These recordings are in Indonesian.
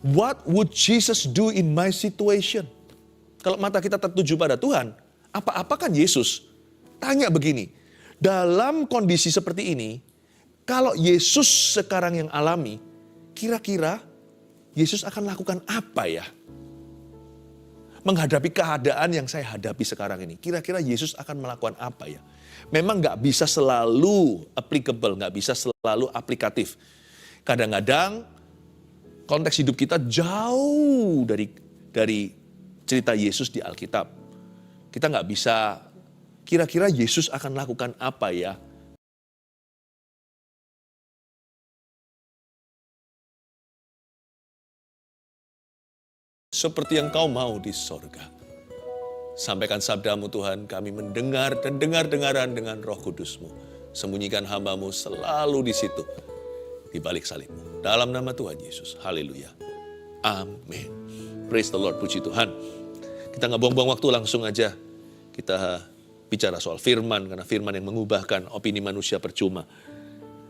What would Jesus do in my situation? Kalau mata kita tertuju pada Tuhan, apa-apakan Yesus? Tanya begini, dalam kondisi seperti ini, kalau Yesus sekarang yang alami, kira-kira Yesus akan lakukan apa ya? Menghadapi keadaan yang saya hadapi sekarang ini, kira-kira Yesus akan melakukan apa ya? Memang nggak bisa selalu applicable, nggak bisa selalu aplikatif. Kadang-kadang konteks hidup kita jauh dari cerita Yesus di Alkitab. Kita nggak bisa, kira-kira Yesus akan lakukan apa ya? Seperti yang kau mau di sorga. Sampaikan sabdamu Tuhan, kami mendengar dan dengar-dengaran dengan Roh Kudus-Mu. Sembunyikan hamba-Mu selalu di situ, di balik salib-Mu. Dalam nama Tuhan Yesus, haleluya. Amin. Praise the Lord, puji Tuhan. Kita nggak buang-buang waktu, langsung aja kita bicara soal firman, karena firman yang mengubahkan opini manusia percuma.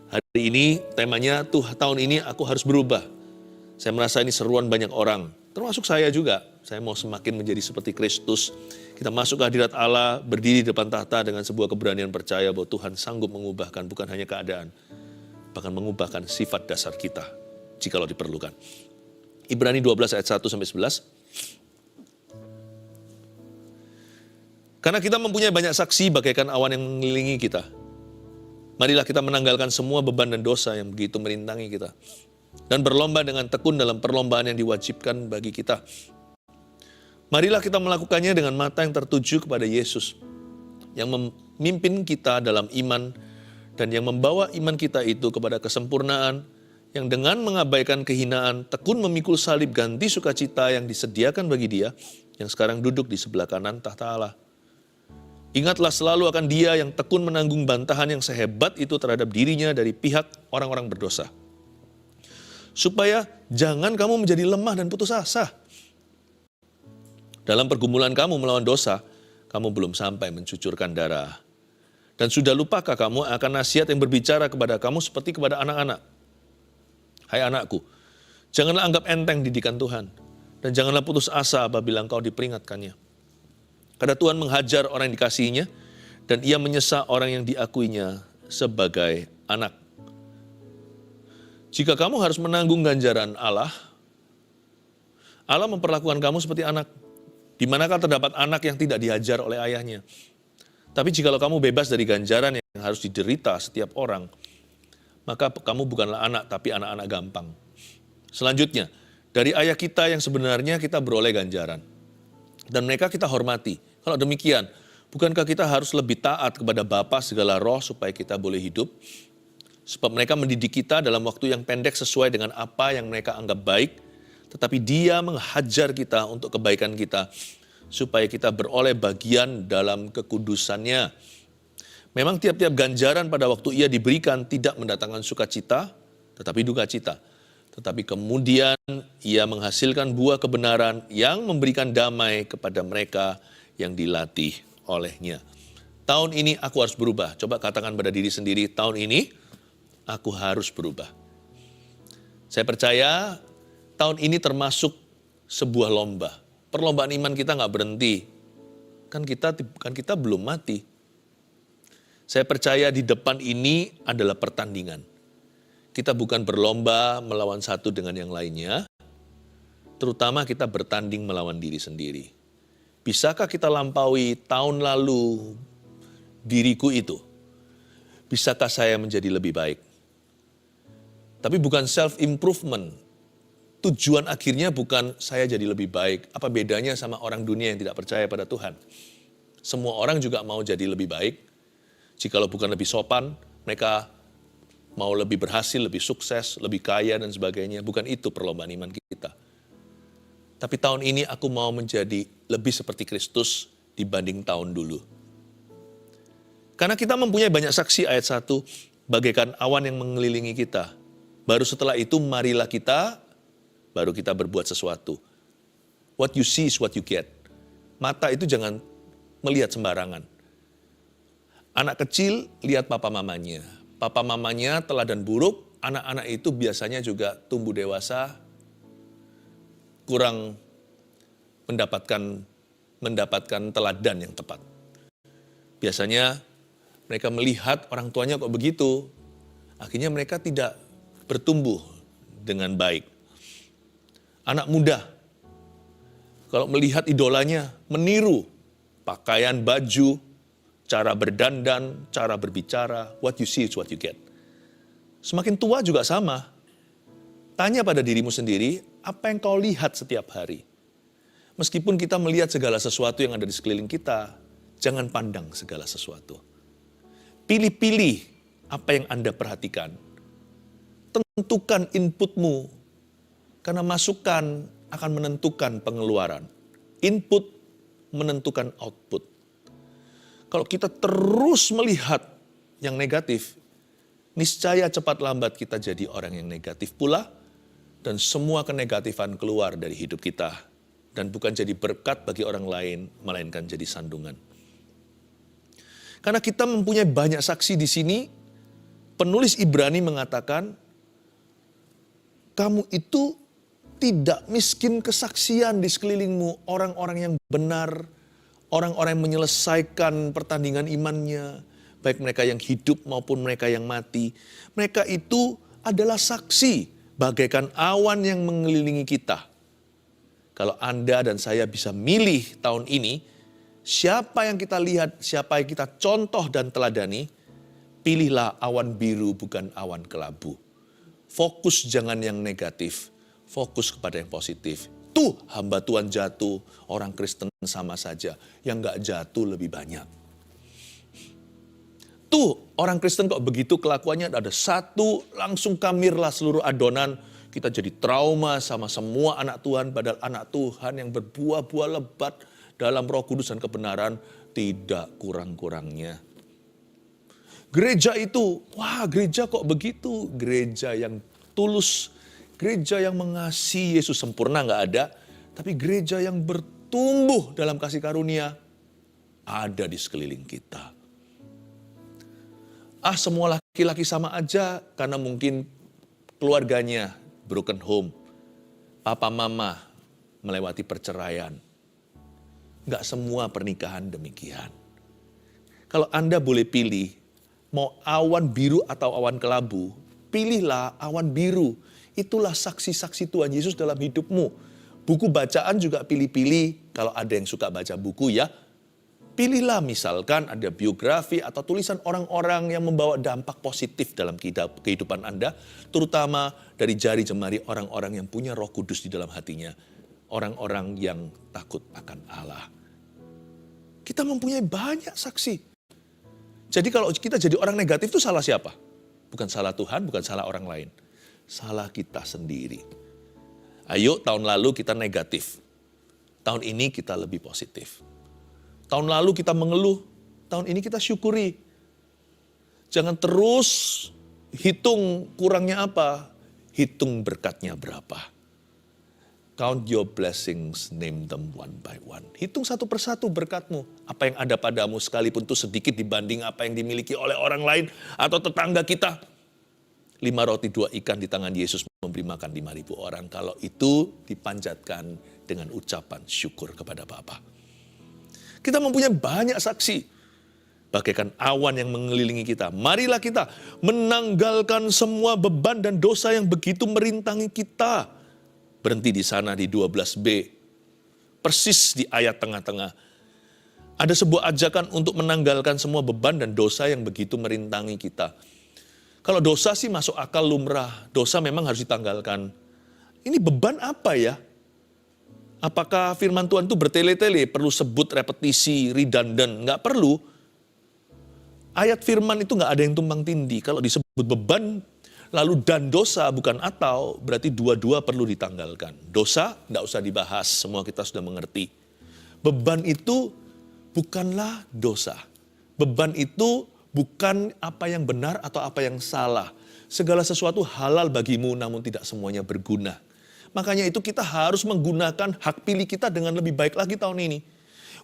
Hari ini temanya, tahun ini aku harus berubah. Saya merasa ini seruan banyak orang, termasuk saya juga. Saya mau semakin menjadi seperti Kristus. Kita masuk ke hadirat Allah, berdiri di depan tahta dengan sebuah keberanian percaya bahwa Tuhan sanggup mengubahkan bukan hanya keadaan, bahkan mengubahkan sifat dasar kita, jikalau diperlukan. Ibrani 12 ayat 1-11. Karena kita mempunyai banyak saksi bagaikan awan yang mengelilingi kita. Marilah kita menanggalkan semua beban dan dosa yang begitu merintangi kita. Dan berlomba dengan tekun dalam perlombaan yang diwajibkan bagi kita. Marilah kita melakukannya dengan mata yang tertuju kepada Yesus, yang memimpin kita dalam iman, dan yang membawa iman kita itu kepada kesempurnaan, yang dengan mengabaikan kehinaan, tekun memikul salib ganti sukacita yang disediakan bagi Dia, yang sekarang duduk di sebelah kanan tahta Allah. Ingatlah selalu akan Dia yang tekun menanggung bantahan yang sehebat itu terhadap dirinya dari pihak orang-orang berdosa. Supaya jangan kamu menjadi lemah dan putus asa. Dalam pergumulan kamu melawan dosa, kamu belum sampai mencucurkan darah. Dan sudah lupakah kamu akan nasihat yang berbicara kepada kamu seperti kepada anak-anak? Hai anakku, janganlah anggap enteng didikan Tuhan. Dan janganlah putus asa apabila engkau diperingatkannya. Karena Tuhan menghajar orang yang dikasihinya, dan Ia menyesa orang yang diakuinya sebagai anak. Jika kamu harus menanggung ganjaran Allah, Allah memperlakukan kamu seperti anak. Di manakah terdapat anak yang tidak dihajar oleh ayahnya? Tapi jikalau kamu bebas dari ganjaran yang harus diderita setiap orang, maka kamu bukanlah anak, tapi anak-anak gampang. Selanjutnya, dari ayah kita yang sebenarnya kita beroleh ganjaran. Dan mereka kita hormati. Kalau demikian, bukankah kita harus lebih taat kepada Bapa segala roh supaya kita boleh hidup? Sebab mereka mendidik kita dalam waktu yang pendek sesuai dengan apa yang mereka anggap baik, tetapi Dia menghajar kita untuk kebaikan kita, supaya kita beroleh bagian dalam kekudusannya. Memang tiap-tiap ganjaran pada waktu ia diberikan tidak mendatangkan sukacita, tetapi duka cita. Tetapi kemudian ia menghasilkan buah kebenaran yang memberikan damai kepada mereka yang dilatih olehnya. Tahun ini aku harus berubah. Coba katakan pada diri sendiri, tahun ini aku harus berubah. Saya percaya tahun ini termasuk sebuah lomba. Perlombaan iman kita nggak berhenti. Kan kita belum mati. Saya percaya di depan ini adalah pertandingan. Kita bukan berlomba melawan satu dengan yang lainnya. Terutama kita bertanding melawan diri sendiri. Bisakah kita lampaui tahun lalu diriku itu? Bisakah saya menjadi lebih baik? Tapi bukan self-improvement. Tujuan akhirnya bukan saya jadi lebih baik. Apa bedanya sama orang dunia yang tidak percaya pada Tuhan? Semua orang juga mau jadi lebih baik. Jikalau bukan lebih sopan, mereka mau lebih berhasil, lebih sukses, lebih kaya dan sebagainya. Bukan itu perlombaan iman kita. Tapi tahun ini aku mau menjadi lebih seperti Kristus dibanding tahun dulu. Karena kita mempunyai banyak saksi ayat 1, bagaikan awan yang mengelilingi kita. Baru setelah itu marilah kita, baru kita berbuat sesuatu. What you see is what you get. Mata itu jangan melihat sembarangan. Anak kecil lihat papa mamanya. Papa mamanya teladan buruk, anak-anak itu biasanya juga tumbuh dewasa kurang mendapatkan teladan yang tepat. Biasanya mereka melihat orang tuanya kok begitu, akhirnya mereka tidak bertumbuh dengan baik. Anak muda, kalau melihat idolanya, meniru pakaian, baju, cara berdandan, cara berbicara, what you see is what you get. Semakin tua juga sama. Tanya pada dirimu sendiri, apa yang kau lihat setiap hari? Meskipun kita melihat segala sesuatu yang ada di sekeliling kita, jangan pandang segala sesuatu. Pilih-pilih apa yang Anda perhatikan. Tentukan inputmu, karena masukan akan menentukan pengeluaran. Input menentukan output. Kalau kita terus melihat yang negatif, niscaya cepat lambat kita jadi orang yang negatif pula, dan semua kenegatifan keluar dari hidup kita, dan bukan jadi berkat bagi orang lain, melainkan jadi sandungan. Karena kita mempunyai banyak saksi di sini, penulis Ibrani mengatakan, kamu itu tidak miskin kesaksian di sekelilingmu, orang-orang yang benar, orang-orang yang menyelesaikan pertandingan imannya, baik mereka yang hidup maupun mereka yang mati. Mereka itu adalah saksi, bagaikan awan yang mengelilingi kita. Kalau Anda dan saya bisa milih tahun ini, siapa yang kita lihat, siapa yang kita contoh dan teladani, pilihlah awan biru bukan awan kelabu. Fokus jangan yang negatif, fokus kepada yang positif. Tuh hamba Tuhan jatuh, orang Kristen sama saja, yang gak jatuh lebih banyak. Tuh orang Kristen kok begitu kelakuannya, ada satu langsung kamirlah seluruh adonan, kita jadi trauma sama semua anak Tuhan, padahal anak Tuhan yang berbuah-buah lebat dalam Roh Kudus dan kebenaran, tidak kurang-kurangnya. Gereja itu, wah gereja kok begitu, gereja yang tulus, gereja yang mengasihi Yesus sempurna nggak ada, tapi gereja yang bertumbuh dalam kasih karunia ada di sekeliling kita. Semua laki-laki sama aja karena mungkin keluarganya broken home, papa mama melewati perceraian. Nggak semua pernikahan demikian. Kalau Anda boleh pilih, mau awan biru atau awan kelabu, pilihlah awan biru. Itulah saksi-saksi Tuhan Yesus dalam hidupmu. Buku bacaan juga pilih-pilih, kalau ada yang suka baca buku ya. Pilihlah misalkan ada biografi atau tulisan orang-orang yang membawa dampak positif dalam kehidupan Anda. Terutama dari jari jemari orang-orang yang punya Roh Kudus di dalam hatinya. Orang-orang yang takut akan Allah. Kita mempunyai banyak saksi. Jadi kalau kita jadi orang negatif itu salah siapa? Bukan salah Tuhan, bukan salah orang lain. Salah kita sendiri. Ayo tahun lalu kita negatif. Tahun ini kita lebih positif. Tahun lalu kita mengeluh, tahun ini kita syukuri. Jangan terus hitung kurangnya apa, hitung berkatnya berapa. Count your blessings, name them one by one. Hitung satu persatu berkatmu. Apa yang ada padamu sekalipun itu sedikit dibanding apa yang dimiliki oleh orang lain atau tetangga kita. 5 roti 2 ikan di tangan Yesus memberi makan 5.000 orang. Kalau itu dipanjatkan dengan ucapan syukur kepada Bapa. Kita mempunyai banyak saksi. Bagaikan awan yang mengelilingi kita. Marilah kita menanggalkan semua beban dan dosa yang begitu merintangi kita. Berhenti di sana di 12b. Persis di ayat tengah-tengah. Ada sebuah ajakan untuk menanggalkan semua beban dan dosa yang begitu merintangi kita. Kalau dosa sih masuk akal lumrah. Dosa memang harus ditanggalkan. Ini beban apa ya? Apakah firman Tuhan itu bertele-tele, perlu sebut repetisi, redundant? Nggak perlu. Ayat firman itu nggak ada yang tumpang tindih. Kalau disebut beban, lalu dan dosa bukan atau, berarti dua-dua perlu ditanggalkan. Dosa nggak usah dibahas, semua kita sudah mengerti. Beban itu bukanlah dosa. Beban itu bukan apa yang benar atau apa yang salah. Segala sesuatu halal bagimu, namun tidak semuanya berguna. Makanya itu kita harus menggunakan hak pilih kita dengan lebih baik lagi tahun ini.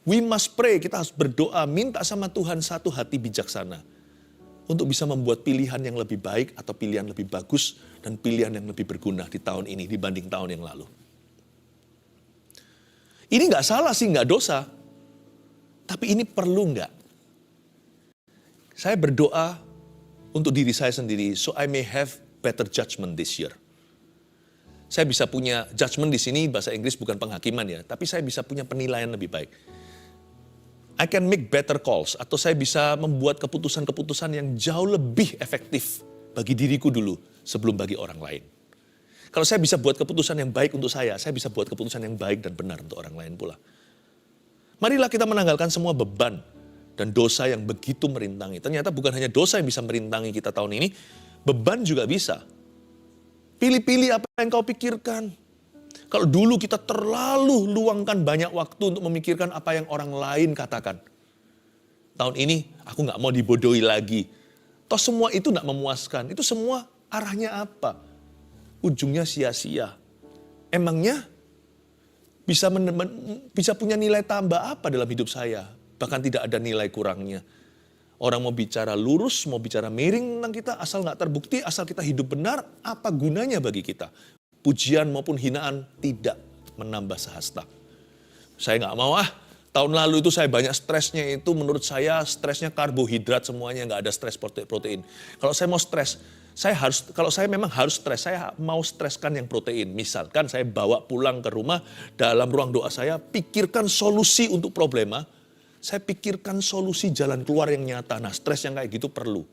We must pray, kita harus berdoa, minta sama Tuhan satu hati bijaksana. Untuk bisa membuat pilihan yang lebih baik atau pilihan lebih bagus dan pilihan yang lebih berguna di tahun ini dibanding tahun yang lalu. Ini nggak salah sih, nggak dosa. Tapi ini perlu nggak? Saya berdoa untuk diri saya sendiri, so I may have better judgment this year. Saya bisa punya judgment di sini, bahasa Inggris bukan penghakiman ya, tapi saya bisa punya penilaian lebih baik. I can make better calls, atau saya bisa membuat keputusan-keputusan yang jauh lebih efektif bagi diriku dulu sebelum bagi orang lain. Kalau saya bisa buat keputusan yang baik untuk saya bisa buat keputusan yang baik dan benar untuk orang lain pula. Marilah kita menanggalkan semua beban dan dosa yang begitu merintangi. Ternyata bukan hanya dosa yang bisa merintangi kita tahun ini, beban juga bisa. Pilih-pilih apa yang kau pikirkan. Kalau dulu kita terlalu luangkan banyak waktu untuk memikirkan apa yang orang lain katakan. Tahun ini aku nggak mau dibodohi lagi. Toh semua itu nggak memuaskan. Itu semua arahnya apa? Ujungnya sia-sia. Emangnya bisa punya nilai tambah apa dalam hidup saya? Bahkan tidak ada nilai kurangnya. Orang mau bicara lurus, mau bicara miring tentang kita, asal nggak terbukti, asal kita hidup benar, apa gunanya bagi kita? Pujian maupun hinaan tidak menambah sehasta. Saya nggak mau tahun lalu itu saya banyak stresnya itu, menurut saya stresnya karbohidrat semuanya, nggak ada stres protein. Kalau saya mau stres, kalau saya memang harus stres, saya mau streskan yang protein. Misalkan saya bawa pulang ke rumah, dalam ruang doa saya pikirkan solusi untuk problema, saya pikirkan solusi jalan keluar yang nyata. Nah, stres yang kayak gitu perlu.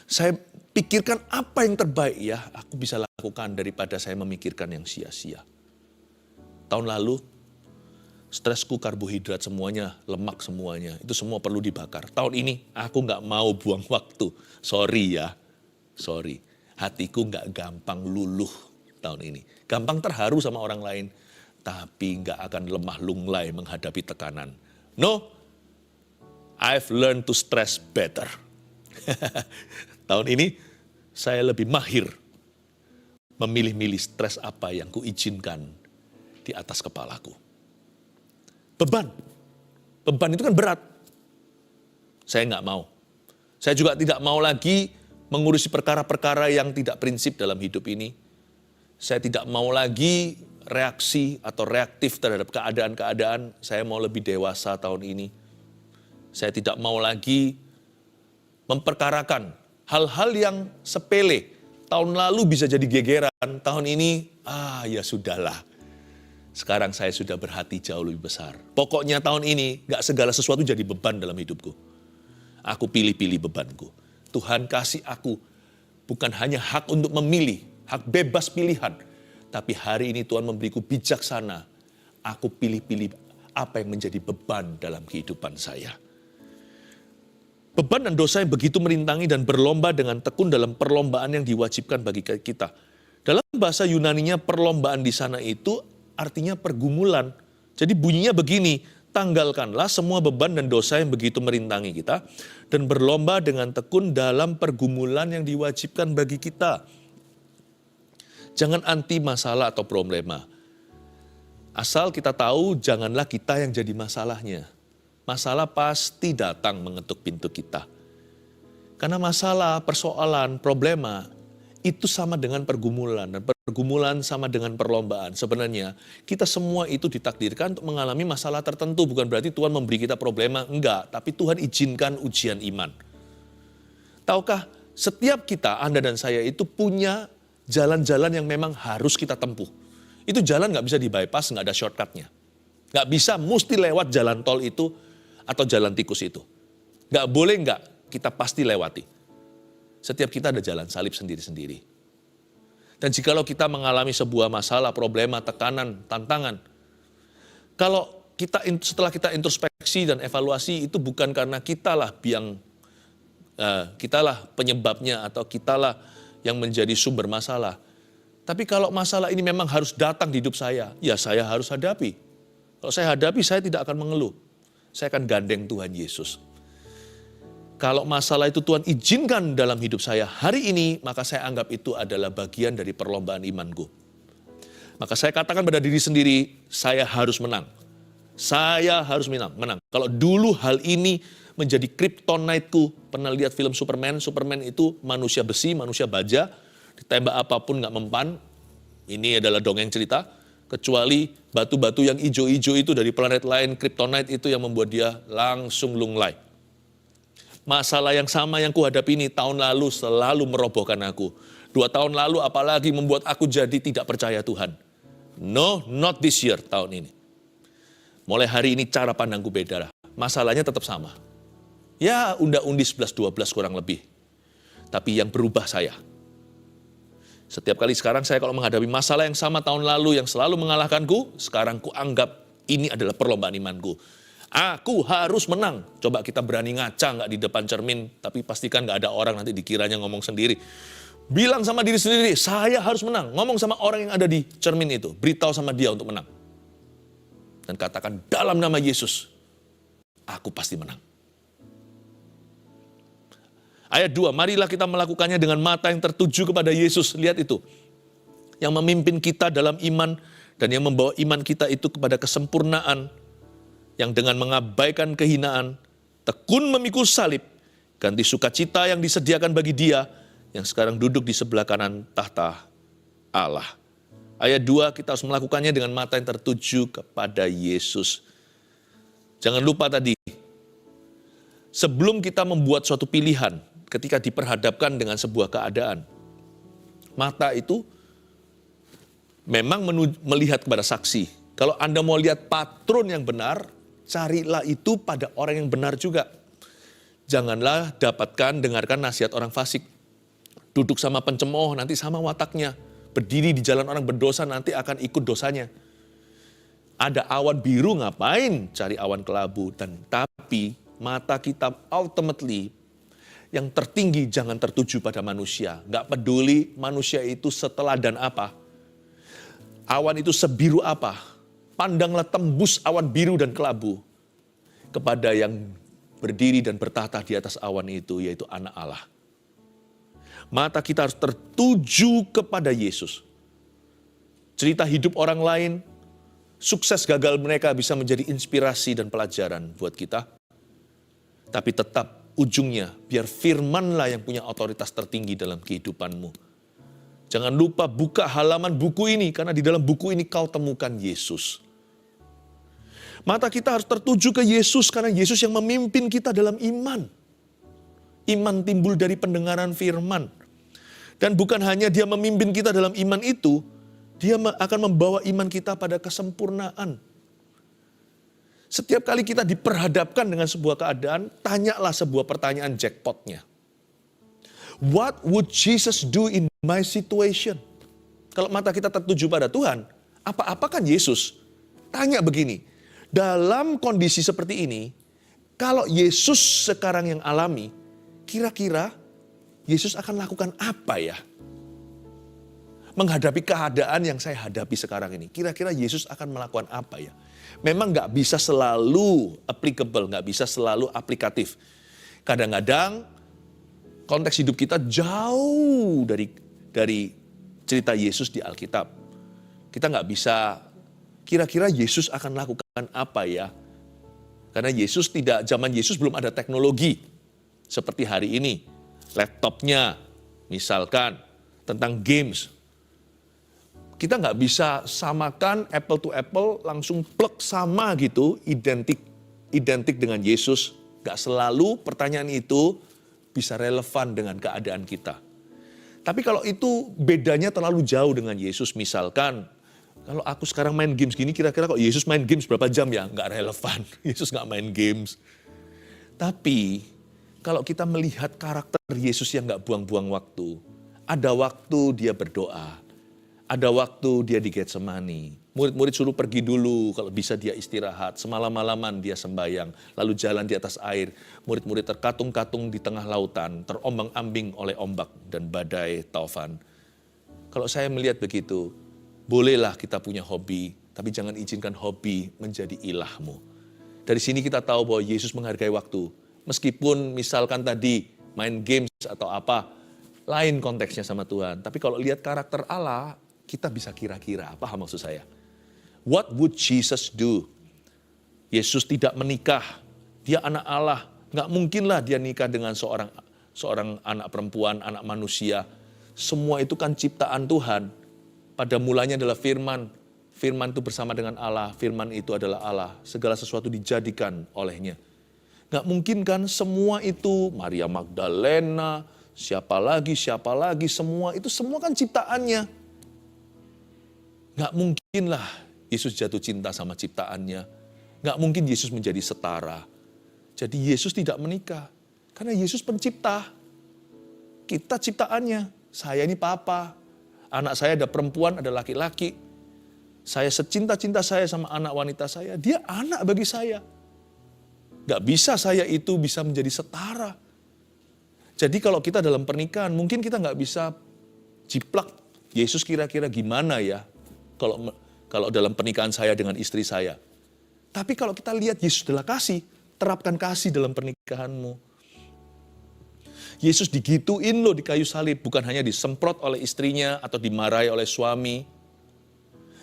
Saya pikirkan apa yang terbaik ya aku bisa lakukan daripada saya memikirkan yang sia-sia. Tahun lalu, stresku karbohidrat semuanya, lemak semuanya, itu semua perlu dibakar. Tahun ini aku nggak mau buang waktu. Sorry ya, sorry. Hatiku nggak gampang luluh tahun ini. Gampang terharu sama orang lain, tapi nggak akan lemah lunglai menghadapi tekanan. No, I've learned to stress better. Tahun ini saya lebih mahir memilih-milih stres apa yang kuizinkan di atas kepalaku. Beban itu kan berat. Saya nggak mau. Saya juga tidak mau lagi mengurusi perkara-perkara yang tidak prinsip dalam hidup ini. Saya tidak mau lagi reaksi atau reaktif terhadap keadaan-keadaan. Saya mau lebih dewasa tahun ini. Saya tidak mau lagi memperkarakan hal-hal yang sepele. Tahun lalu bisa jadi gegeran, tahun ini, ya sudahlah. Sekarang saya sudah berhati jauh lebih besar. Pokoknya tahun ini gak segala sesuatu jadi beban dalam hidupku. Aku pilih-pilih bebanku. Tuhan kasih aku bukan hanya hak untuk memilih, hak bebas pilihan. Tapi hari ini Tuhan memberiku bijaksana. Aku pilih-pilih apa yang menjadi beban dalam kehidupan saya. Beban dan dosa yang begitu merintangi dan berlomba dengan tekun dalam perlombaan yang diwajibkan bagi kita. Dalam bahasa Yunaninya perlombaan di sana itu artinya pergumulan. Jadi bunyinya begini, tanggalkanlah semua beban dan dosa yang begitu merintangi kita dan berlomba dengan tekun dalam pergumulan yang diwajibkan bagi kita. Jangan anti masalah atau problema. Asal kita tahu janganlah kita yang jadi masalahnya. Masalah pasti datang mengetuk pintu kita. Karena masalah, persoalan, problema itu sama dengan pergumulan. Dan pergumulan sama dengan perlombaan. Sebenarnya kita semua itu ditakdirkan untuk mengalami masalah tertentu. Bukan berarti Tuhan memberi kita problema, enggak. Tapi Tuhan izinkan ujian iman. Tahukah setiap kita, Anda dan saya itu punya jalan-jalan yang memang harus kita tempuh. Itu jalan nggak bisa di-bypass, nggak ada shortcutnya. Nggak bisa, mesti lewat jalan tol itu atau jalan tikus itu. Nggak boleh nggak, kita pasti lewati. Setiap kita ada jalan salib sendiri-sendiri. Dan jikalau kita mengalami sebuah masalah, problema, tekanan, tantangan, setelah kita introspeksi dan evaluasi, itu bukan karena kitalah penyebabnya atau kitalah yang menjadi sumber masalah. Tapi kalau masalah ini memang harus datang di hidup saya, ya saya harus hadapi. Kalau saya hadapi, saya tidak akan mengeluh. Saya akan gandeng Tuhan Yesus. Kalau masalah itu Tuhan izinkan dalam hidup saya hari ini, maka saya anggap itu adalah bagian dari perlombaan imanku. Maka saya katakan pada diri sendiri, saya harus menang. Saya harus menang. Kalau dulu hal ini menjadi kryptonite-ku, pernah lihat film Superman? Superman itu manusia besi, manusia baja, ditembak apapun nggak mempan. Ini adalah dongeng cerita. Kecuali batu-batu yang ijo-ijo itu dari planet lain, kryptonite itu yang membuat dia langsung lunglai. Masalah yang sama yang kuhadapi ini tahun lalu selalu merobohkan aku. 2 tahun lalu apalagi membuat aku jadi tidak percaya Tuhan. No, not this year, tahun ini. Mulai hari ini cara pandangku beda lah. Masalahnya tetap sama. Ya unda-undi 11-12 kurang lebih. Tapi yang berubah saya. Setiap kali sekarang saya kalau menghadapi masalah yang sama tahun lalu yang selalu mengalahkanku, sekarang ku anggap ini adalah perlombaan imanku. Aku harus menang. Coba kita berani ngaca nggak di depan cermin, tapi pastikan nggak ada orang nanti dikiranya ngomong sendiri. Bilang sama diri sendiri, saya harus menang. Ngomong sama orang yang ada di cermin itu, beritahu sama dia untuk menang. Dan katakan dalam nama Yesus, aku pasti menang. Ayat 2, marilah kita melakukannya dengan mata yang tertuju kepada Yesus. Lihat itu. Yang memimpin kita dalam iman dan yang membawa iman kita itu kepada kesempurnaan. Yang dengan mengabaikan kehinaan, tekun memikul salib, ganti sukacita yang disediakan bagi dia yang sekarang duduk di sebelah kanan tahta Allah. Ayat 2, kita harus melakukannya dengan mata yang tertuju kepada Yesus. Jangan lupa tadi, sebelum kita membuat suatu pilihan, ketika diperhadapkan dengan sebuah keadaan, mata itu memang melihat kepada saksi. Kalau Anda mau lihat patron yang benar, carilah itu pada orang yang benar juga. Janganlah dengarkan nasihat orang fasik. Duduk sama pencemooh, nanti sama wataknya. Berdiri di jalan orang berdosa, nanti akan ikut dosanya. Ada awan biru, ngapain cari awan kelabu? Tapi mata kita ultimately yang tertinggi jangan tertuju pada manusia. Nggak peduli manusia itu seteladan apa. Awan itu sebiru apa. Pandanglah tembus awan biru dan kelabu. Kepada yang berdiri dan bertahta di atas awan itu, yaitu anak Allah. Mata kita harus tertuju kepada Yesus. Cerita hidup orang lain, sukses gagal mereka bisa menjadi inspirasi dan pelajaran buat kita. Tapi tetap ujungnya, biar firmanlah yang punya otoritas tertinggi dalam kehidupanmu. Jangan lupa buka halaman buku ini, karena di dalam buku ini kau temukan Yesus. Mata kita harus tertuju ke Yesus, karena Yesus yang memimpin kita dalam iman. Iman timbul dari pendengaran firman. Dan bukan hanya dia memimpin kita dalam iman itu, dia akan membawa iman kita pada kesempurnaan. Setiap kali kita diperhadapkan dengan sebuah keadaan, tanyalah sebuah pertanyaan jackpotnya. What would Jesus do in my situation? Kalau mata kita tertuju pada Tuhan, apa-apa kan Yesus? Tanya begini, dalam kondisi seperti ini, kalau Yesus sekarang yang alami, kira-kira Yesus akan lakukan apa ya? Menghadapi keadaan yang saya hadapi sekarang ini, kira-kira Yesus akan melakukan apa ya? Memang nggak bisa selalu applicable, nggak bisa selalu aplikatif. Kadang-kadang konteks hidup kita jauh dari cerita Yesus di Alkitab. Kita nggak bisa, kira-kira Yesus akan lakukan apa ya? Karena zaman Yesus belum ada teknologi seperti hari ini. Laptopnya, misalkan tentang games. Kita nggak bisa samakan apple to apple, langsung plug sama gitu, identik dengan Yesus. Nggak selalu pertanyaan itu bisa relevan dengan keadaan kita. Tapi kalau itu bedanya terlalu jauh dengan Yesus, misalkan, kalau aku sekarang main games gini, kira-kira kok Yesus main games berapa jam ya? Nggak relevan, Yesus nggak main games. Tapi kalau kita melihat karakter Yesus yang nggak buang-buang waktu, ada waktu dia berdoa. Ada waktu dia di Getsemani. Murid-murid suruh pergi dulu, kalau bisa dia istirahat. Semalam-malaman dia sembayang, lalu jalan di atas air. Murid-murid terkatung-katung di tengah lautan, terombang-ambing oleh ombak dan badai taufan. Kalau saya melihat begitu, bolehlah kita punya hobi, tapi jangan izinkan hobi menjadi ilahmu. Dari sini kita tahu bahwa Yesus menghargai waktu. Meskipun misalkan tadi main games atau apa, lain konteksnya sama Tuhan. Tapi kalau lihat karakter Allah, kita bisa kira-kira, paham maksud saya? What would Jesus do? Yesus tidak menikah, dia anak Allah. Nggak mungkinlah dia nikah dengan seorang anak perempuan, anak manusia. Semua itu kan ciptaan Tuhan. Pada mulanya adalah firman. Firman itu bersama dengan Allah, firman itu adalah Allah. Segala sesuatu dijadikan olehnya. Gak mungkin kan semua itu, Maria Magdalena, siapa lagi, semua itu semua kan ciptaannya. Gak mungkin lah Yesus jatuh cinta sama ciptaannya. Gak mungkin Yesus menjadi setara. Jadi Yesus tidak menikah. Karena Yesus pencipta. Kita ciptaannya. Saya ini papa. Anak saya ada perempuan, ada laki-laki. Saya secinta-cinta saya sama anak wanita saya. Dia anak bagi saya. Gak bisa saya itu bisa menjadi setara. Jadi kalau kita dalam pernikahan, mungkin kita gak bisa jiplak. Yesus kira-kira gimana ya kalau dalam pernikahan saya dengan istri saya. Tapi kalau kita lihat Yesus adalah kasih, terapkan kasih dalam pernikahanmu. Yesus digituin loh di kayu salib, bukan hanya disemprot oleh istrinya atau dimarahi oleh suami.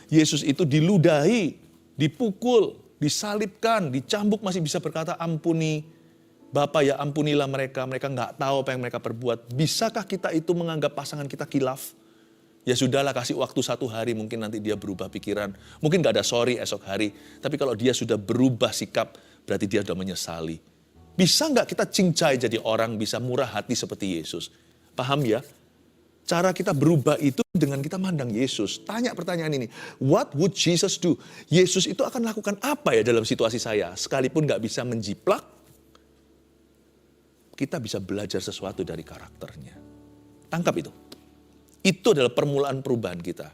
Yesus itu diludahi, dipukul, disalibkan, dicambuk masih bisa berkata ampuni. Bapa ya ampunilah mereka nggak tahu apa yang mereka perbuat. Bisakah kita itu menganggap pasangan kita khilaf? Ya sudahlah, kasih waktu 1 hari, mungkin nanti dia berubah pikiran. Mungkin gak ada sorry esok hari. Tapi kalau dia sudah berubah sikap, berarti dia sudah menyesali. Bisa gak kita cincai jadi orang bisa murah hati seperti Yesus? Paham ya? Cara kita berubah itu dengan kita mandang Yesus. Tanya pertanyaan ini, what would Jesus do? Yesus itu akan lakukan apa ya dalam situasi saya? Sekalipun gak bisa menjiplak, kita bisa belajar sesuatu dari karakternya. Tangkap itu. Itu adalah permulaan perubahan kita.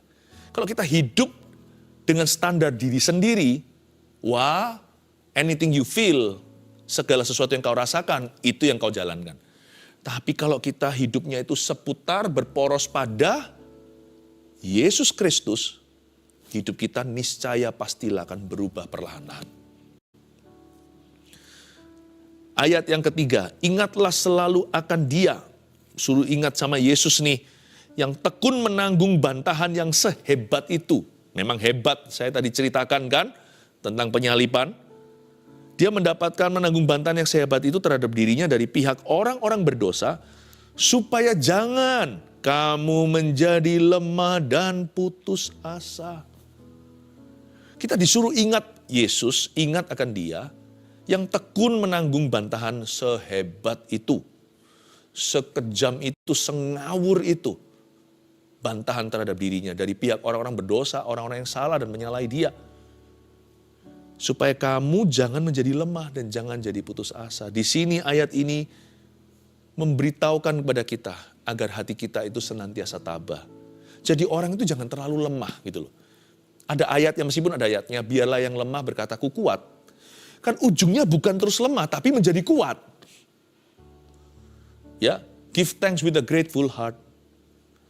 Kalau kita hidup dengan standar diri sendiri, wah, anything you feel, segala sesuatu yang kau rasakan, itu yang kau jalankan. Tapi kalau kita hidupnya itu seputar berporos pada Yesus Kristus, hidup kita niscaya pastilah akan berubah perlahan-lahan. Ayat yang ketiga, ingatlah selalu akan Dia. Suruh ingat sama Yesus nih, yang tekun menanggung bantahan yang sehebat itu. Memang hebat, saya tadi ceritakan kan, tentang penyaliban. Dia mendapatkan menanggung bantahan yang sehebat itu terhadap dirinya dari pihak orang-orang berdosa, supaya jangan kamu menjadi lemah dan putus asa. Kita disuruh ingat Yesus, ingat akan Dia, yang tekun menanggung bantahan sehebat itu. Sekejam itu, sengawur itu. Bantahan terhadap dirinya dari pihak orang-orang berdosa, orang-orang yang salah dan menyalahi Dia. Supaya kamu jangan menjadi lemah dan jangan jadi putus asa. Di sini ayat ini memberitahukan kepada kita agar hati kita itu senantiasa tabah. Jadi orang itu jangan terlalu lemah gitu loh. Ada ayat yang meskipun ada ayatnya, biarlah yang lemah berkata ku kuat. Kan ujungnya bukan terus lemah tapi menjadi kuat. Ya, give thanks with a grateful heart.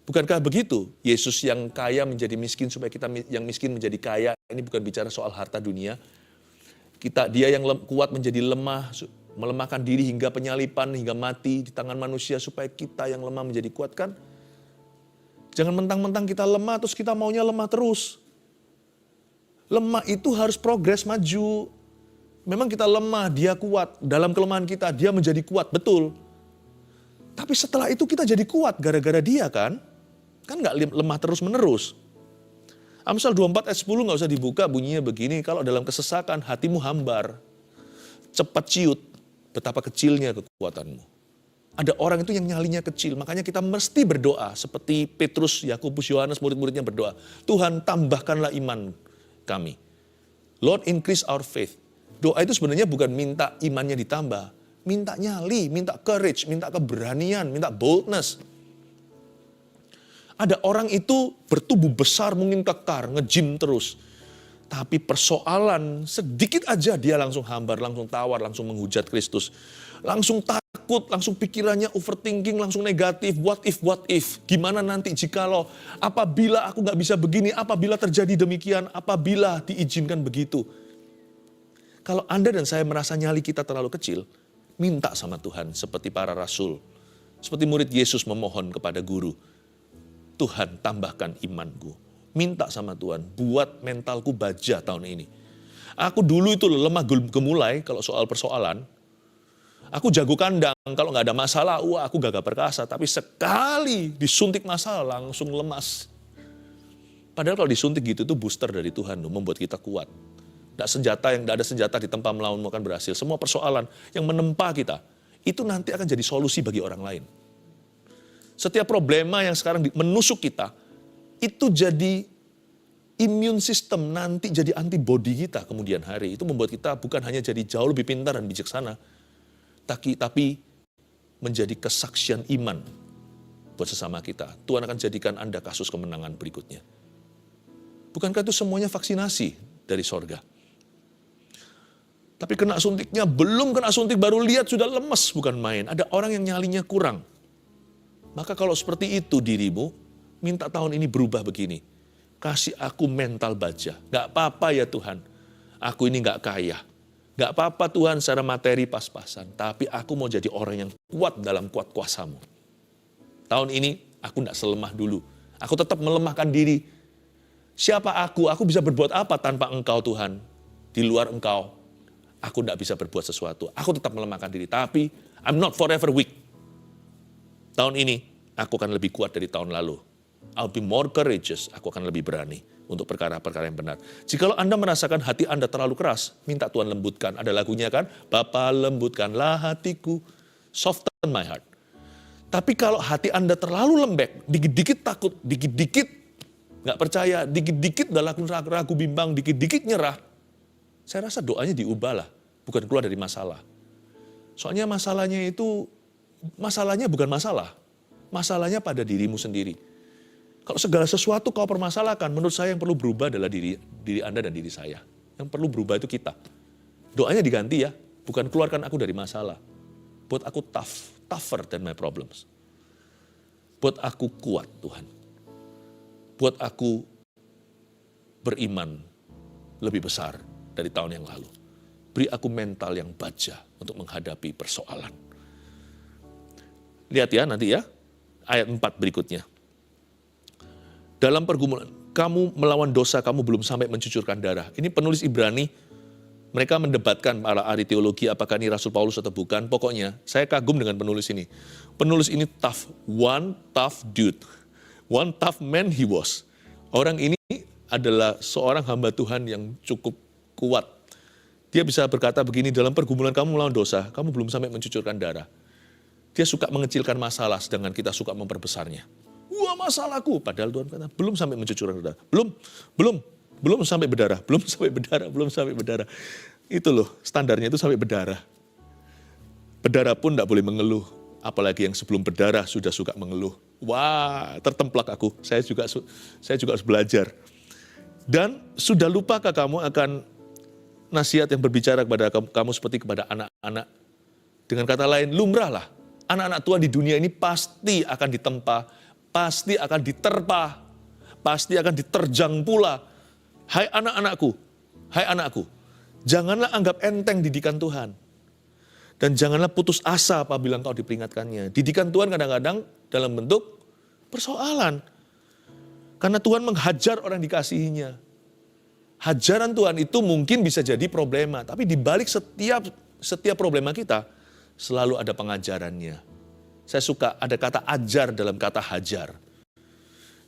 Bukankah begitu? Yesus yang kaya menjadi miskin supaya kita yang miskin menjadi kaya. Ini bukan bicara soal harta dunia. Dia yang kuat menjadi lemah, melemahkan diri hingga penyalipan, hingga mati di tangan manusia supaya kita yang lemah menjadi kuat kan? Jangan mentang-mentang kita lemah terus kita maunya lemah terus. Lemah itu harus progres maju. Memang kita lemah, Dia kuat. Dalam kelemahan kita, Dia menjadi kuat, betul. Tapi setelah itu kita jadi kuat gara-gara Dia kan? Kan gak lemah terus-menerus. Amsal 24 ayat 10 gak usah dibuka, bunyinya begini, kalau dalam kesesakan hatimu hambar, cepat ciut, betapa kecilnya kekuatanmu. Ada orang itu yang nyalinya kecil, makanya kita mesti berdoa, seperti Petrus, Yakobus, Yohanes, murid-muridnya berdoa, Tuhan tambahkanlah iman kami. Lord increase our faith. Doa itu sebenarnya bukan minta imannya ditambah, minta nyali, minta courage, minta keberanian, minta boldness. Ada orang itu bertubuh besar mungkin kekar, nge-gym terus. Tapi persoalan sedikit aja dia langsung hambar, langsung tawar, langsung menghujat Kristus. Langsung takut, langsung pikirannya overthinking, langsung negatif. What if? Gimana nanti jikalau, apabila aku gak bisa begini, apabila terjadi demikian, apabila diizinkan begitu. Kalau Anda dan saya merasa nyali kita terlalu kecil, minta sama Tuhan seperti para rasul. Seperti murid Yesus memohon kepada guru. Tuhan tambahkan imanku. Minta sama Tuhan, buat mentalku baja tahun ini. Aku dulu itu lemah gemulai kalau soal persoalan. Aku jago kandang, kalau gak ada masalah, wah aku gagah perkasa. Tapi sekali disuntik masalah langsung lemas. Padahal kalau disuntik gitu itu booster dari Tuhan loh, membuat kita kuat. Tidak ada senjata ditempa melawanmu akan berhasil. Semua persoalan yang menempa kita, itu nanti akan jadi solusi bagi orang lain. Setiap problema yang sekarang menusuk kita, itu jadi immune system, nanti jadi antibody kita kemudian hari. Itu membuat kita bukan hanya jadi jauh lebih pintar dan bijaksana, tapi menjadi kesaksian iman buat sesama kita. Tuhan akan jadikan Anda kasus kemenangan berikutnya. Bukankah itu semuanya vaksinasi dari sorga? Tapi kena suntiknya, belum kena suntik baru lihat sudah lemes, bukan main. Ada orang yang nyalinya kurang. Maka kalau seperti itu dirimu, minta tahun ini berubah begini. Kasih aku mental baja. Gak apa-apa ya Tuhan, aku ini gak kaya. Gak apa-apa Tuhan secara materi pas-pasan. Tapi aku mau jadi orang yang kuat dalam kuat kuasamu. Tahun ini aku gak selemah dulu. Aku tetap melemahkan diri. Siapa aku? Aku bisa berbuat apa tanpa Engkau Tuhan? Di luar Engkau, aku tidak bisa berbuat sesuatu. Aku tetap melemahkan diri. Tapi, I'm not forever weak. Tahun ini, aku akan lebih kuat dari tahun lalu. I'll be more courageous. Aku akan lebih berani untuk perkara-perkara yang benar. Jikalau Anda merasakan hati Anda terlalu keras, minta Tuhan lembutkan. Ada lagunya kan? Bapa lembutkanlah hatiku, soften my heart. Tapi kalau hati Anda terlalu lembek, dikit-dikit takut, dikit-dikit nggak percaya, dikit-dikit udah ragu bimbang, dikit-dikit nyerah. Saya rasa doanya diubahlah, bukan keluar dari masalah. Soalnya masalahnya bukan masalah. Masalahnya pada dirimu sendiri. Kalau segala sesuatu kau permasalahkan, menurut saya yang perlu berubah adalah diri Anda dan diri saya. Yang perlu berubah itu kita. Doanya diganti ya, bukan keluarkan aku dari masalah. Buat aku tougher than my problems. Buat aku kuat Tuhan. Buat aku beriman lebih besar dari tahun yang lalu. Beri aku mental yang baja untuk menghadapi persoalan. Lihat ya nanti ya, ayat 4 berikutnya. Dalam pergumulan, kamu melawan dosa, kamu belum sampai mencucurkan darah. Ini penulis Ibrani, mereka mendebatkan para ahli teologi apakah ini Rasul Paulus atau bukan. Pokoknya saya kagum dengan penulis ini. Penulis ini tough, one tough dude. One tough man he was. Orang ini adalah seorang hamba Tuhan yang cukup kuat. Dia bisa berkata begini, dalam pergumulan kamu melawan dosa, kamu belum sampai mencucurkan darah. Dia suka mengecilkan masalah, sedangkan kita suka memperbesarnya. Wah masalahku, padahal Tuhan kata, belum sampai mencucurkan darah. Belum sampai berdarah. Itu loh, standarnya itu sampai berdarah. Berdarah pun tidak boleh mengeluh. Apalagi yang sebelum berdarah sudah suka mengeluh. Wah, tertemplak aku. Saya juga harus belajar. Dan sudah lupakah kamu akan nasihat yang berbicara kepada kamu seperti kepada anak-anak? Dengan kata lain, lumrahlah. Anak-anak Tuhan di dunia ini pasti akan ditempa, pasti akan diterpa, pasti akan diterjang pula. Hai anakku, janganlah anggap enteng didikan Tuhan. Dan janganlah putus asa apabila engkau diperingatkannya. Didikan Tuhan kadang-kadang dalam bentuk persoalan. Karena Tuhan menghajar orang dikasihinya. Hajaran Tuhan itu mungkin bisa jadi problema. Tapi di balik setiap problema kita, selalu ada pengajarannya. Saya suka ada kata ajar dalam kata hajar.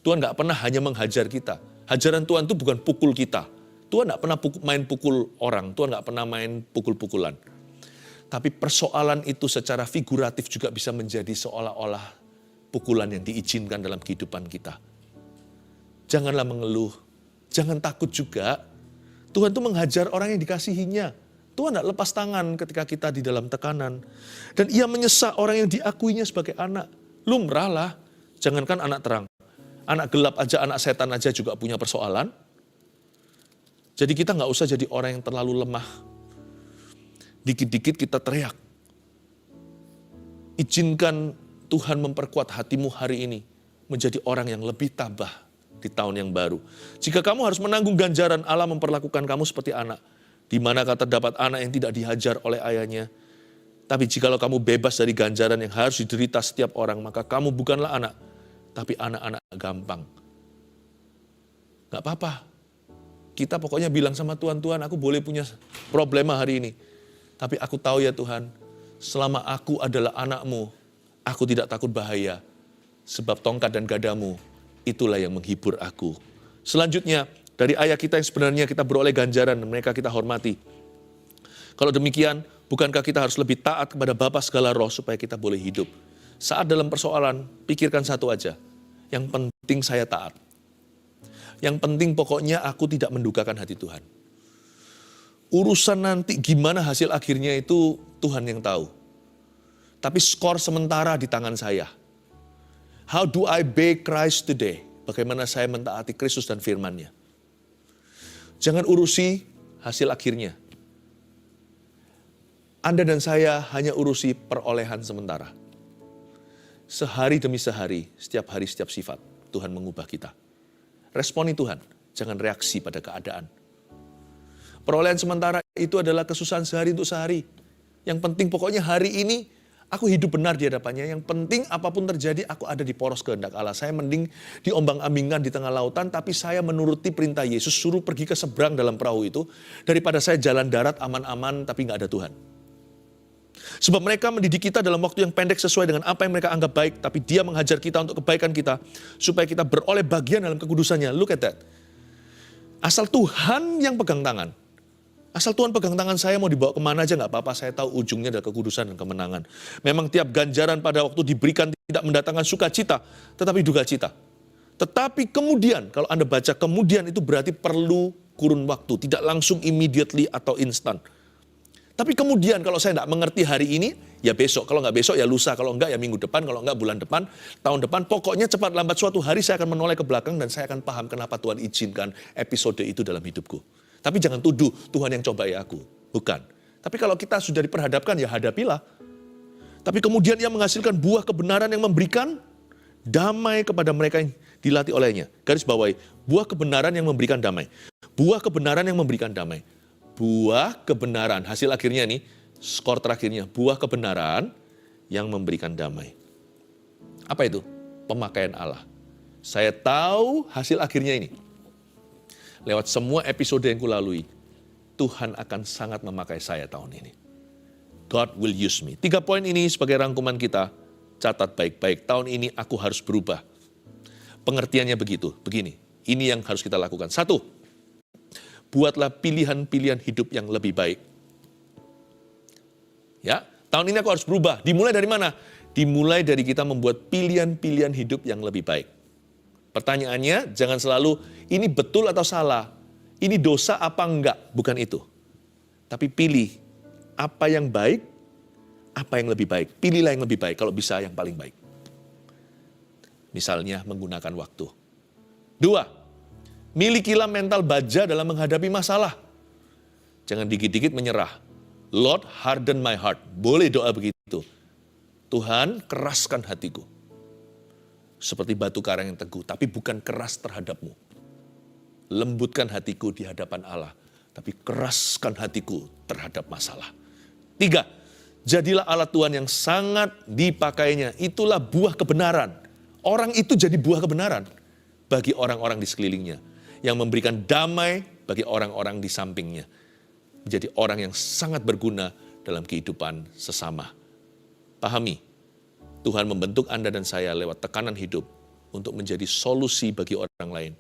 Tuhan gak pernah hanya menghajar kita. Hajaran Tuhan itu bukan pukul kita. Tuhan gak pernah main pukul orang. Tuhan gak pernah main pukul-pukulan. Tapi persoalan itu secara figuratif juga bisa menjadi seolah-olah pukulan yang diizinkan dalam kehidupan kita. Janganlah mengeluh, jangan takut juga. Tuhan itu menghajar orang yang dikasihinya. Tuhan tidak lepas tangan ketika kita di dalam tekanan. Dan ia menyesa orang yang diakuinya sebagai anak. Lumrahlah, jangankan anak terang. Anak gelap aja, anak setan aja juga punya persoalan. Jadi kita nggak usah jadi orang yang terlalu lemah. Dikit-dikit kita teriak. Izinkan Tuhan memperkuat hatimu hari ini menjadi orang yang lebih tabah di tahun yang baru. Jika kamu harus menanggung ganjaran, Allah memperlakukan kamu seperti anak. Di manakah terdapat anak yang tidak dihajar oleh ayahnya. Tapi jikalau kamu bebas dari ganjaran yang harus diderita setiap orang, maka kamu bukanlah anak, tapi anak-anak gampang. Gak apa-apa. Kita pokoknya bilang sama Tuhan, Tuhan aku boleh punya problema hari ini. Tapi aku tahu ya Tuhan, selama aku adalah anak-Mu, aku tidak takut bahaya. Sebab tongkat dan gadamu, itulah yang menghibur aku. Selanjutnya, dari ayah kita yang sebenarnya kita beroleh ganjaran dan mereka kita hormati. Kalau demikian, bukankah kita harus lebih taat kepada Bapa segala roh supaya kita boleh hidup? Saat dalam persoalan, pikirkan satu aja. Yang penting saya taat. Yang penting pokoknya aku tidak mendukakan hati Tuhan. Urusan nanti gimana hasil akhirnya itu Tuhan yang tahu. Tapi skor sementara di tangan saya. How do I obey Christ today? Bagaimana saya mentaati Kristus dan firman-Nya. Jangan urusi hasil akhirnya. Anda dan saya hanya urusi perolehan sementara. Sehari demi sehari, setiap hari, setiap sifat, Tuhan mengubah kita. Responi Tuhan, jangan reaksi pada keadaan. Perolehan sementara itu adalah kesusahan sehari untuk sehari. Yang penting pokoknya hari ini, aku hidup benar di hadapannya. Yang penting apapun terjadi, aku ada di poros kehendak Allah. Saya mending diombang-ambingkan di tengah lautan, tapi saya menuruti perintah Yesus, suruh pergi ke seberang dalam perahu itu, daripada saya jalan darat aman-aman, tapi nggak ada Tuhan. Sebab mereka mendidik kita dalam waktu yang pendek sesuai dengan apa yang mereka anggap baik, tapi Dia menghajar kita untuk kebaikan kita, supaya kita beroleh bagian dalam kekudusannya. Look at that. Asal Tuhan yang pegang tangan. Asal Tuhan pegang tangan saya, mau dibawa kemana aja nggak apa-apa. Saya tahu ujungnya adalah kekudusan dan kemenangan. Memang tiap ganjaran pada waktu diberikan tidak mendatangkan sukacita, tetapi duka cita. Tetapi kemudian, kalau Anda baca kemudian itu berarti perlu kurun waktu. Tidak langsung immediately atau instan. Tapi kemudian kalau saya tidak mengerti hari ini, ya besok. Kalau nggak besok ya lusa, kalau nggak ya minggu depan, kalau nggak bulan depan, tahun depan. Pokoknya cepat lambat suatu hari saya akan menoleh ke belakang dan saya akan paham kenapa Tuhan izinkan episode itu dalam hidupku. Tapi jangan tuduh Tuhan yang cobai aku. Bukan. Tapi kalau kita sudah diperhadapkan, ya hadapilah. Tapi kemudian Ia menghasilkan buah kebenaran yang memberikan damai kepada mereka yang dilatih olehnya. Garis bawahi, buah kebenaran yang memberikan damai. Buah kebenaran yang memberikan damai. Buah kebenaran, hasil akhirnya nih, skor terakhirnya, buah kebenaran yang memberikan damai. Apa itu? Pemakaian Allah. Saya tahu hasil akhirnya ini. Lewat semua episode yang kulalui, Tuhan akan sangat memakai saya tahun ini. God will use me. 3 poin ini sebagai rangkuman kita, catat baik-baik. Tahun ini aku harus berubah. Pengertiannya begini. Ini yang harus kita lakukan. 1, buatlah pilihan-pilihan hidup yang lebih baik. Ya, tahun ini aku harus berubah. Dimulai dari mana? Dimulai dari kita membuat pilihan-pilihan hidup yang lebih baik. Pertanyaannya, jangan selalu, ini betul atau salah? Ini dosa apa enggak? Bukan itu. Tapi pilih, apa yang baik, apa yang lebih baik. Pilihlah yang lebih baik, kalau bisa yang paling baik. Misalnya, menggunakan waktu. 2, milikilah mental baja dalam menghadapi masalah. Jangan dikit-dikit menyerah. Lord, harden my heart. Boleh doa begitu. Tuhan, keraskan hatiku. Seperti batu karang yang teguh, tapi bukan keras terhadapmu. Lembutkan hatiku di hadapan Allah, tapi keraskan hatiku terhadap masalah. 3, jadilah alat Tuhan yang sangat dipakainya. Itulah buah kebenaran. Orang itu jadi buah kebenaran bagi orang-orang di sekelilingnya. Yang memberikan damai bagi orang-orang di sampingnya. Menjadi orang yang sangat berguna dalam kehidupan sesama. Pahami. Tuhan membentuk Anda dan saya lewat tekanan hidup untuk menjadi solusi bagi orang lain,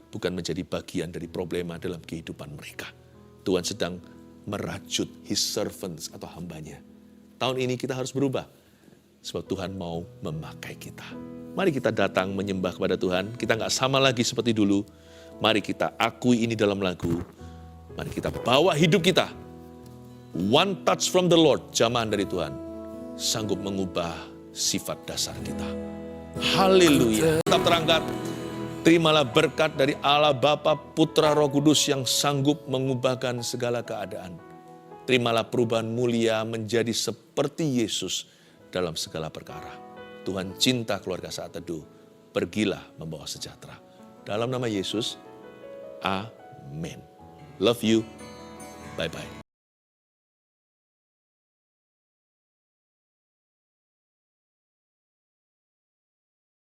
bukan menjadi bagian dari problema dalam kehidupan mereka. Tuhan sedang merajut His servants atau hambanya. Tahun ini kita harus berubah, sebab Tuhan mau memakai kita. Mari kita datang menyembah kepada Tuhan. Kita nggak sama lagi seperti dulu. Mari kita akui ini dalam lagu. Mari kita bawa hidup kita. One touch from the Lord, jamahan dari Tuhan, sanggup mengubah sifat dasar kita. Haleluya. Tetap terangkat. Terimalah berkat dari Allah Bapa, Putra, Roh Kudus yang sanggup mengubahkan segala keadaan. Terimalah perubahan mulia menjadi seperti Yesus dalam segala perkara. Tuhan cinta keluarga Saat Teduh. Pergilah membawa sejahtera. Dalam nama Yesus, amin. Love you. Bye-bye.